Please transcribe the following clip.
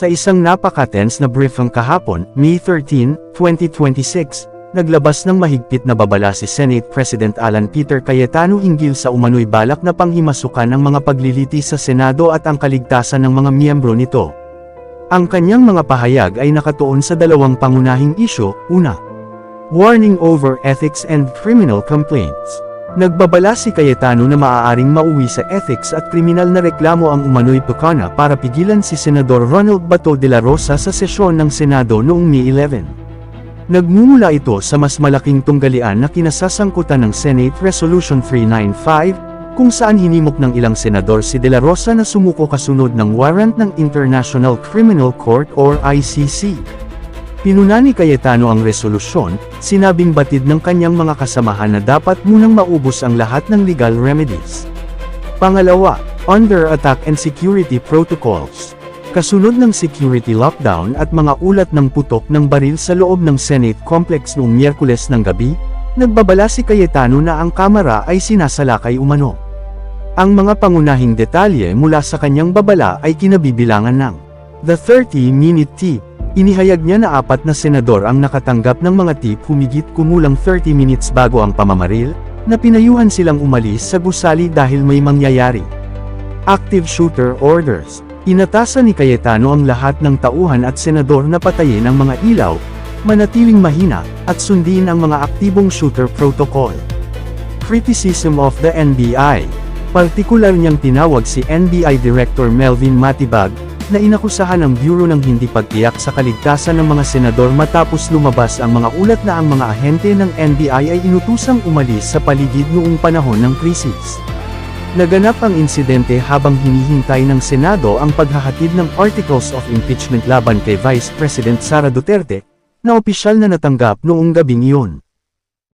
Sa isang napaka-tense na briefing kahapon, May 13, 2026, naglabas ng mahigpit na babala si Senate President Alan Peter Cayetano hinggil sa umano'y balak na panghimasukan ng mga pagliliti sa Senado at ang kaligtasan ng mga miyembro nito. Ang kanyang mga pahayag ay nakatuon sa dalawang pangunahing isyu. Una, warning over ethics and criminal complaints. Nagbabala si Cayetano na maaaring mauwi sa ethics at kriminal na reklamo ang umano'y tukana para pigilan si Senador Ronald Bato de la Rosa sa sesyon ng Senado noong May 11. Nagmumula ito sa mas malaking tunggalian na kinasasangkutan ng Senate Resolution 395, kung saan hinimok ng ilang senador si de la Rosa na sumuko kasunod ng warrant ng International Criminal Court or ICC. Pinuna ni Cayetano ang resolusyon, sinabing batid ng kanyang mga kasamahan na dapat munang maubos ang lahat ng legal remedies. Pangalawa, under attack and security protocols. Kasunod ng security lockdown at mga ulat ng putok ng baril sa loob ng Senate complex noong Miyerkules ng gabi, nagbabala si Cayetano na ang Kamara ay sinasalakay umano. Ang mga pangunahing detalye mula sa kanyang babala ay kinabibilangan ng The 30-Minute Tip. Inihayag niya na 4 na senador ang nakatanggap ng mga tip humigit kumulang 30 minutes bago ang pamamaril, na pinayuhan silang umalis sa gusali dahil may mangyayari. Active shooter orders. Inatasan ni Cayetano ang lahat ng tauhan at senador na patayin ang mga ilaw, manatiling mahina, at sundin ang mga aktibong shooter protocol. Criticism of the NBI. Partikular niyang tinawag si NBI Director Melvin Matibag, na inakusahan ng Bureau ng hindi pagtiyak sa kaligtasan ng mga senador matapos lumabas ang mga ulat na ang mga ahente ng NBI ay inutusang umalis sa paligid noong panahon ng krisis. Naganap ang insidente habang hinihintay ng Senado ang paghahatid ng Articles of Impeachment laban kay Vice President Sara Duterte, na opisyal na natanggap noong gabing iyon.